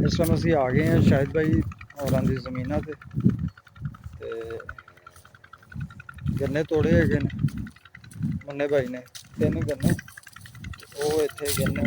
इस टाइम असी आ गए हैं शाहिद भाई और की जमीनों से गन्ने तोड़े है मुन्ने भाई ने 3 गन्ने वो इत्थे गन्ने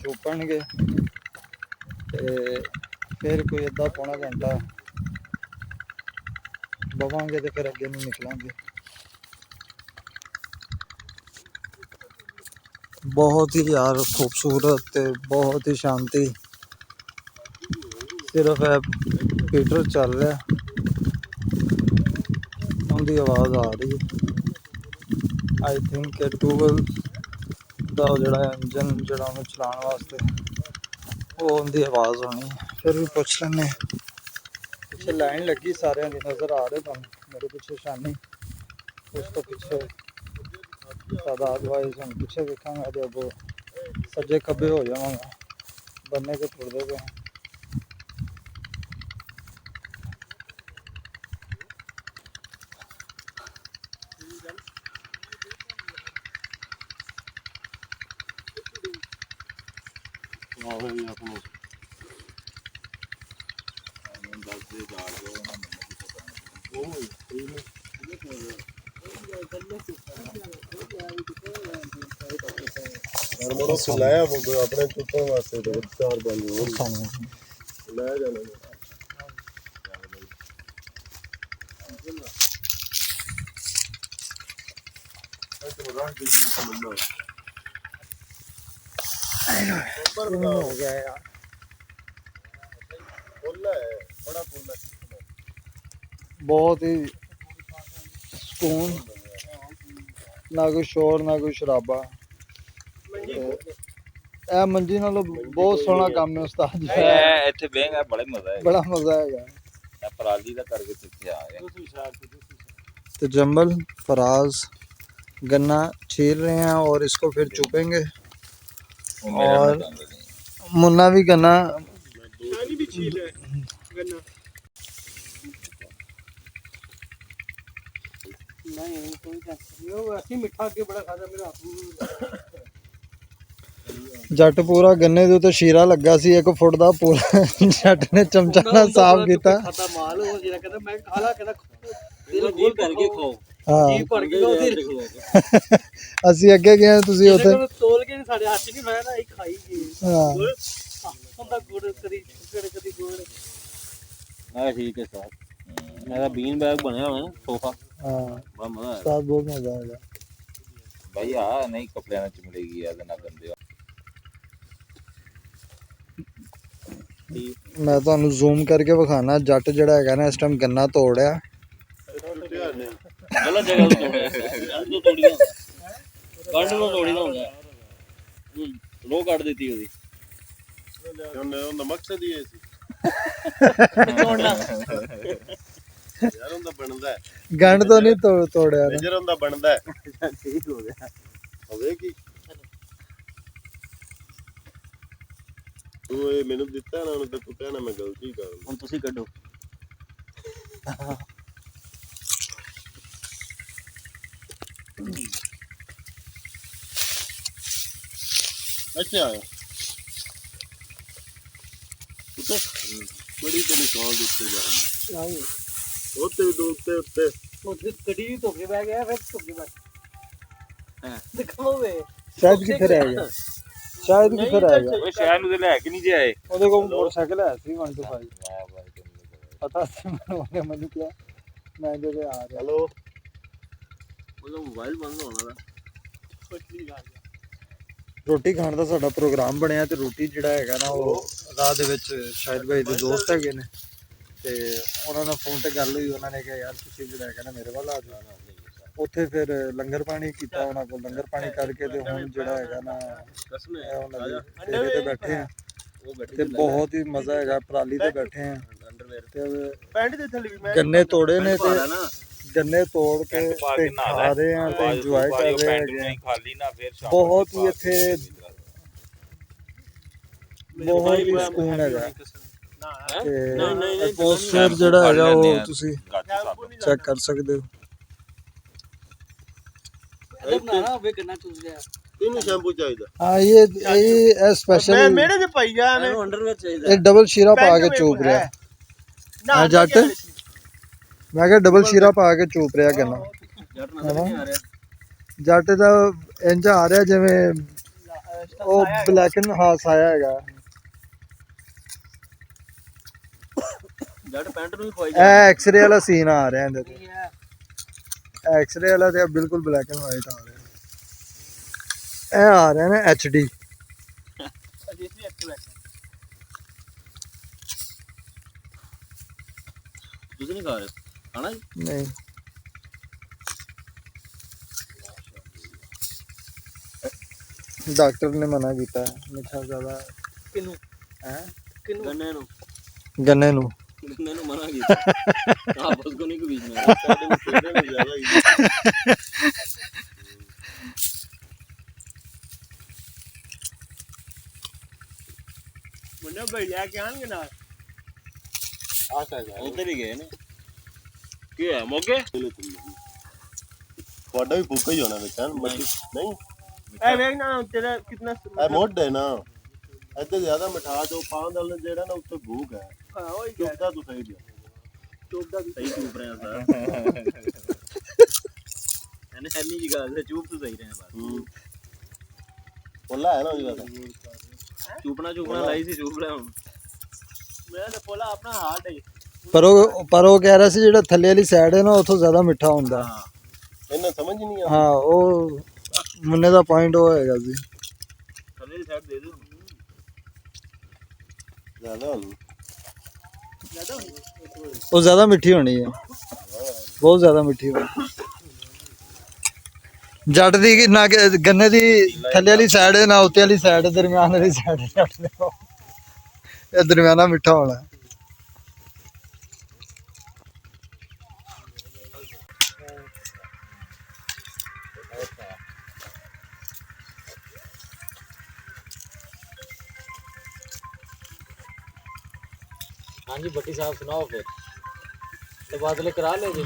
चुपणगे फिर कोई अद्धा पौना घंटा बवांगे तो फिर अगे नहीं निकलांगे। बहुत ही यार खूबसूरत बहुत ही शांति सिर्फ है हीटर चल रहा उनकी आवाज़ आ रही है। आई थिंक ट्यूबवेल का जोड़ा इंजन जोड़ा चलाने वास्ते वो उनकी आवाज़ होनी है। फिर भी पूछ लें पिछे लाइन लगी सारे की नज़र आ रहे तुम मेरे पिछे शानी उस तो पिछे तादाद वाइज हम पिछे वेखांगा तो अब सज्जे खब्बे हो जावांगा बनने के तुरते पे लाया अपने चुपन वास्ते 4-5 लाया जाना हो गया यार बड़ा फुल बहुत ही सुकून ना कोई शोर ना कोई शराबा ए मंजी नालों बहुत सोहना काम है उस्ताद जी ਇੱਥੇ ਬਹਿਗਾ ਬੜਾ ਮਜ਼ਾ ਹੈ बड़ा मजा आएगा। ਪਰਾਲੀ ਦਾ ਕਰਕੇ ਇੱਥੇ ਆ ਗਏ तो जंबल फराज गन्ना छील रहे हैं और इसको फिर चुपेंगे और मुन्ना भी गन्ना भी छील है गन्ना नहीं कोई ऐसी मिठा के बड़ा खादा मेरा जट पूरा गन्ने दे उत्ते शीरा लगा सी 1 फुट दा पूरा जट ने चमचा नाल साफ कीता खाता माल हो जेरा कहंदा मैं खाला कहंदा दिल खोल करके खाओ हाँ जी भर के खाओ दिल ਅਸੀਂ ਅੱਗੇ ਗਏ ਤੁਸੀਂ ਉੱਥੇ ਤੋਲ ਕੇ ਸਾਡੇ ਹੱਥ ਨਹੀਂ ਫਾਇਆ ਨਾ ਇਹ ਖਾਈ ਗਏ ਹਾਂ ਹੁੰਦਾ ਗੁੜ ਕਦੀ ਗੁੜ ਆ ਠੀਕ ਹੈ ਸਰ ਮੇਰਾ ਬੀਨ ਬੈਗ ਬਣਿਆ ਹੋਇਆ ਨਾ ਸੋਫਾ ਹਾਂ ਬੜਾ ਮਜ਼ਾ ਆਇਆ ਸਾਥ ਬਹੁਤ ਮਜ਼ਾ ਆਇਆ ਭਾਈ ਆ ਨਹੀਂ ਕੱਪੜਿਆਂ ਨਾਲ ਚਮੜੇਗੀ ਇਹਦੇ ਨਾਲ ਗੰਦੇ ਮੈਂ ਤੁਹਾਨੂੰ ਜ਼ੂਮ ਕਰਕੇ ਵਿਖਾਣਾ ਜੱਟ ਜਿਹੜਾ ਹੈਗਾ ਨਾ ਇਸ ਟਾਈਮ ਗੰਨਾ ਤੋੜਿਆ ਗਲਤ ਜਗ੍ਹਾ ਤੋਂ ਤੋੜਿਆ ਗੰਢ ਤੋਂ ਤੋੜੀ ਹੁੰਦਾ ਗੰਢ ਤੋਂ ਤੋੜੀ ਦਾ ਹੁੰਦਾ ਲੋ ਕੱਢ ਦਿੱਤੀ ਉਹਦੀ ਉਹਦਾ ਮਕਸਦ ਹੀ ਇਹ ਸੀ ਤੋੜਨਾ ਯਾਰ ਉਹਦਾ ਬਣਦਾ ਗੰਢ ਤੋਂ ਨਹੀਂ ਤੋੜਿਆ ਨਾ ਮੇਜਰ ਉਹਦਾ ਬਣਦਾ ਠੀਕ ਹੋ ਗਿਆ ਹੋਵੇ ਕੀ ਤੂੰ ਇਹ ਮੈਨੂੰ ਦਿੱਤਾ ਨਾ ਉਹਨੂੰ ਤੇ ਤੂੰ ਕਹਿਣਾ ਮੈਂ ਗਲਤੀ ਕਰ ਹੁਣ ਤੁਸੀਂ ਕੱਢੋ ਅੱਛਾ ਉੱਤੇ ਬੜੀ ਤੇ ਨਿਕਾਲ ਦਿੱਤੇ ਜਾਣ ਉੱਤੇ ਵੀ ਦੋ ਉੱਤੇ ਉੱਥੇ ਗੱਡੀ ਵੀ ਧੋਕੇ ਬਹਿ ਗਿਆ ਫਿਰ ਧੋਕੇ ਬੈਠ ਦਿਖਾਓਵੇ ਸ਼ਾਇਦ ਕਿੱਥੇ ਰਹਿ ਗਿਆ ਸ਼ਾਇਦ ਕਿੱਥੇ ਰਹਿ ਗਿਆ ਓਏ ਸ਼ਹਿਰ ਨੂੰ ਤੇ ਲੈ ਕੇ ਨਹੀਂ ਜਾਏ ਉਹਦੇ ਕੋਲ ਮੋਟਰਸਾਈਕਲ ਹੈ ਸੀ 125 ਪਤਾ ਸੀ ਮੈਨੂੰ ਕਿਹਾ ਮੈਂ ਜਦੋਂ ਆ ਰਿਹਾ ਹੈਲੋ ਉਹਦਾ ਮੋਬਾਈਲ ਬੰਦ ਹੋਣਾ ਦਾ ਕੁਛ ਨਹੀਂ ਕਰ ਗਿਆ ਰੋਟੀ ਖਾਣ ਦਾ ਸਾਡਾ ਪ੍ਰੋਗਰਾਮ ਬਣਿਆ ਤੇ ਰੋਟੀ ਜਿਹੜਾ ਹੈਗਾ ਨਾ ਉਹ ਰਾਹ ਦੇ ਵਿੱਚ ਸ਼ਾਇਦ ਭਾਈ ਦੇ ਦੋਸਤ ਹੈਗੇ ਨੇ ਤੇ ਉਹਨਾਂ ਨਾਲ ਫੋਨ ਤੇ ਗੱਲ ਹੋਈ ਉਹਨਾਂ ਨੇ ਕਿਹਾ ਯਾਰ ਤੁਸੀਂ ਜਿਹੜਾ ਹੈਗਾ ਨਾ ਮੇਰੇ ਵੱਲ ਆ ਜਾਓ ਉੱਥੇ ਫਿਰ ਲੰਗਰ ਪਾਣੀ ਕੀਤਾ ਉਹਨਾਂ ਕੋਲ ਲੰਗਰ ਪਾਣੀ ਕਰਕੇ ਤੇ ਹੁਣ ਜਿਹੜਾ ਹੈਗਾ ਨਾ ਉਹਨਾਂ ਦੇ ਡੇਰੇ ਤੇ ਬੈਠੇ ਆ ਤੇ ਬਹੁਤ ਹੀ ਮਜ਼ਾ ਹੈਗਾ ਪਰਾਲੀ ਤੇ ਬੈਠੇ ਆ ਤੇ ਪੈਂਟ ਦੇ ਥੱਲੇ ਵੀ ਮੈਂ ਗੰਨੇ ਤੋੜੇ ਨੇ ਤੇ गन्ने तोड़ के खा रहे हैं तो एंजॉय कर रहे हैं बहुत ही इत्थे बहुत ही सुकून हैगा ते एटमॉस्फेयर जेड़ा हैगा वो तुसी चेक कर सकते हो ਇਹਦਾ ਬਣਾਣਾ ਹੋਵੇ ਗੰਨਾ ਚੂਸ ਲਿਆ ਇਹਨੂੰ ਸ਼ੈਂਪੂ ਚਾਹੀਦਾ। हाँ ये स्पेशल ਮੇਰੇ ਤੇ ਪਈ ਜਾ ਐਵੇਂ ਇਹਨੂੰ ਅੰਡਰਵੇਅਰ ਚਾਹੀਦਾ। ये डबल शीरा पा के चूप रहा हाँ जट मैं क्या डबल शीरा पा के चूप रहा कहना ਜੱਟ ਨਜ਼ਰ ਨਹੀਂ ਆ ਰਿਹਾ। जट का इंज आ रहा जिवें ਉਹ ਬਲੈਕ ਐਂਡ ਹਾਸ ਆਇਆ ਹੈਗਾ ਜੱਟ ਪੈਂਟ ਨੂੰ ਵੀ ਖਵਾਈ ਇਹ ਐਕਸ-ਰੇ ਵਾਲਾ ਸੀਨ ਆ ਰਿਹਾ ਇਹਦੇ ਤੇ ਐਕਸ-ਰੇ ਵਾਲਾ ਤੇ ਬਿਲਕੁਲ ਬਲੈਕ ਐਂਡ ਵਾਈਟ ਆ ਰਿਹਾ ਇਹ ਆ ਰਿਹਾ ਨਾ HD ਤੁਸੀਂ ਨਹੀਂ ਖਾ ਰਹੇ ਖਾਣਾ ਜੀ? ਨਹੀਂ डॉक्टर ने मना किया मिठा ज्यादा किनू है ਗੰਨੇ ਨੂੰ गन्ने नु ਗੰਨੇ ਨੂੰ ਮਨਾ ਕੀਤਾ ਆਪਸ ਕੋ ਨਹੀਂ ਕੋਈ ਬੀਜਣਾ। ਸਾਡੇ ਨੂੰ ਫੇਰੇ ਨੂੰ ਜ਼ਿਆਦਾ ਹੀ मुन्ना भाई लेके आएंगे ना ਆਸ਼ਾ ਜਾ ਉੱਧਰ ਹੀ ਗਏ ਨੇ। ਕੀ ਹੋਇਆ ਮੋਗੇ? ਤੁਹਾਡਾ ਵੀ ਭੁੱਖਾ ਹੀ ਹੋਣਾ ਵਿੱਚ ਮੱਛੀ ਨਹੀਂ ए देख ना तेरा कितना ਇਹ ਮੁੱਢ ਹੈ ਨਾ ਇੱਥੇ ਜ਼ਿਆਦਾ ਮਿਠਾਸ ਉਹ ਪਾਉਣ ਦਾ ਜਿਹੜਾ ਨਾ ਉੱਤੇ ਭੂਖ ਹੈ हां वही ਚੁੱਕਦਾ ਤੂੰ ਸਹੀ ਦਿਓ चोपदा भी ਸਹੀ ਚੂਪ ਰਿਹਾ ਸਰ। ਇਹਨੇ ਐਨੀ ਜੀ ਗੱਲ ਤੇ ਚੂਪ ਤੋਂ ਸਹੀ ਰਿਹਾ ਬਸ। ਬੋਲਾ ਹੈ ਨਾ ਉਹਦੀ ਗੱਲ ਚੂਪਣਾ ਲਾਈ ਸੀ ਚੂਪ ਲਿਆ ਹੁਣ। मेरा तो बोला अपना हार्ट है पर वो कह रहा सी जेड़ा थल्ले वाली साइड है ना उथों ज्यादा मिठा हुंदा ਹਾਂ ਇਹਨਾਂ ਸਮਝ ਨਹੀਂ ਆ हाँ वो मुन्ने दा पॉइंट वो हैगा जी ਥੱਲੇ ਦੀ ਸਾਈਡ ਦੇ ਦਿਓ। ਜ਼ਿਆਦਾ ਹੋਣੀ वो ज्यादा मिठी होनी है बहुत ज्यादा मिठी होनी जट दी ना गन्ने दी थल्ले वाली साइड है ना उत्ते वाली साइड दरमियान वाली साइड ये दरमियाना मिठा होना है हाँ जी भट्टी साहब सुनाओ फिर तबादले करा ले जी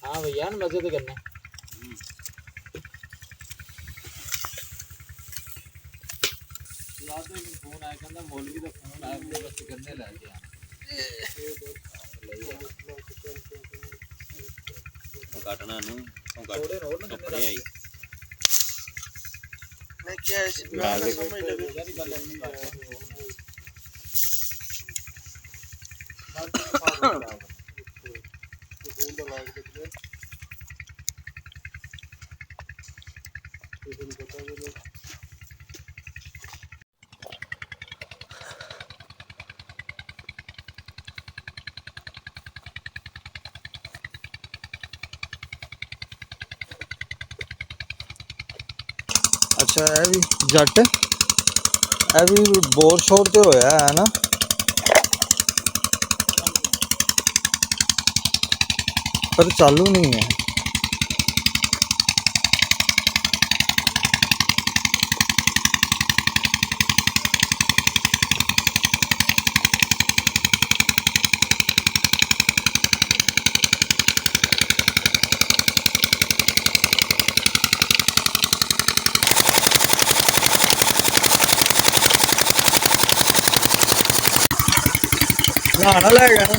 हाँ भैया ना मजे तो करने फोन आया कहना मौलवी का फोन आया बस करने लग गया ਕੱਟਣਾ ਨੂੰ ਕੱਟ ਕੱਪੜੇ ਆਈ ਮੈਂ ਕਿਹਾ ਸਮਝ ਲੱਗੇ अच्छा है भी जट है भी बोर शोर तो होया है ना पर चालू नहीं है नहाना लगेगा ना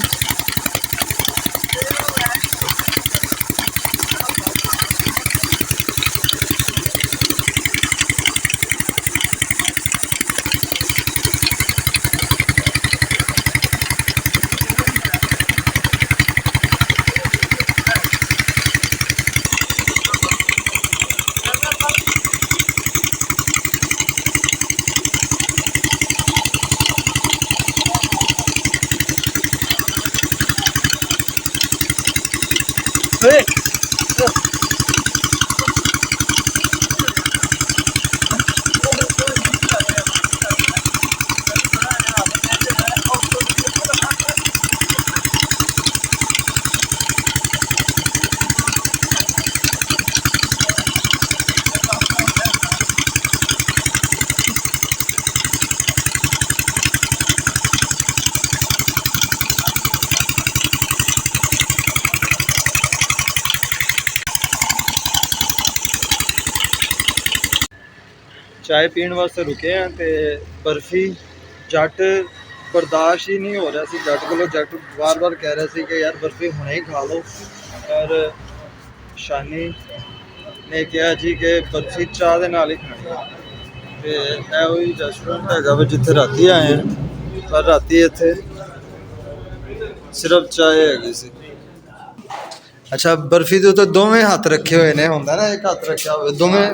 ਚਾय ਪੀਣ ਵਾਸਤੇ ਰੁਕੇ ਆ ਤੇ ਬਰਫੀ ਜੱਟ ਬਰਦਾਸ਼ਤ ਹੀ ਨਹੀਂ ਹੋ ਰਿਹਾ ਸੀ ਜੱਟ ਕੋਲੋਂ। ਜੱਟ ਵਾਰ-ਵਾਰ ਕਹਿ ਰਿਹਾ ਸੀ ਕਿ ਯਾਰ ਬਰਫੀ ਹੁਣੇ ਹੀ ਖਾ ਲਓ, ਪਰ ਸ਼ਾਨੀ ਨੇ ਕਿਹਾ ਜੀ ਕਿ ਬਰਫੀ ਚਾਹ ਦੇ ਨਾਲ ਹੀ ਖਾਣੀ ਹੈ। ਤੇ ਇਹ ਉਹੀ ਰੈਸਟੋਰੈਂਟ ਹੈਗਾ ਵਾ ਜਿੱਥੇ ਰਾਤੀ ਆਏ ਆ, ਪਰ ਰਾਤੀ ਇੱਥੇ ਸਿਰਫ ਚਾਹ ਹੈਗੀ ਸੀ। ਅੱਛਾ, ਬਰਫੀ ਦੇ ਉੱਤੇ ਦੋਵੇਂ ਹੱਥ ਰੱਖੇ ਹੋਏ ਨੇ, ਹੁੰਦਾ ਨਾ ਇੱਕ ਹੱਥ ਰੱਖਿਆ ਹੋਵੇ ਦੋਵੇਂ।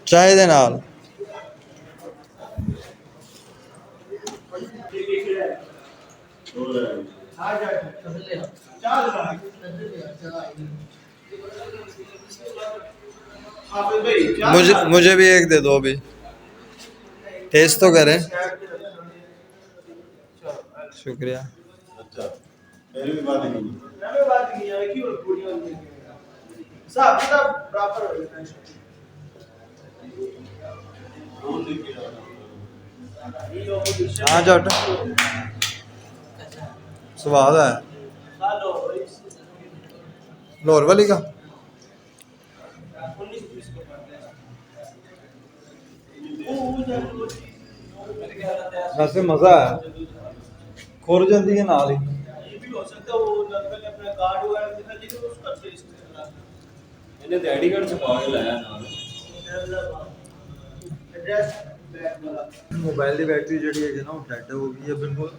ਚਾਹ ਦੇ ਨਾਲ मुझे भी एक दे दो अभी, टेस्ट तो करें। शुक्रिया। अच्छा मेरी भी बात नहीं हाँ जट स्वाद है लाहौर वाली का। वैसे मजा है, खुर जाती है नाल ही। मैंने तो आईडी कार्ड छपा के लाया नाल। मोबाइल की बैटरी जी है ना डेड हो गई है बिल्कुल।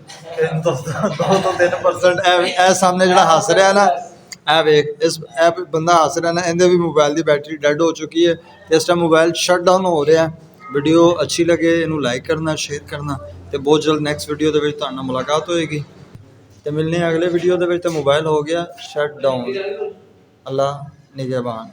2-3% ए सामने जो हस रहा ना, ए वेख इस ऐप बंदा हस रहा ना, इनके भी मोबाइल की बैटरी डेड हो चुकी है। इस टाइम मोबाइल शट डाउन हो रहा है। वीडियो अच्छी लगे इनू लाइक करना, शेयर करना, तो बहुत जल्द नैक्सट वीडियो के मुलाकात होएगी। तो मिलने अगले वीडियो के मोबाइल हो गया शट डाउन। अल्लाह निगहबान।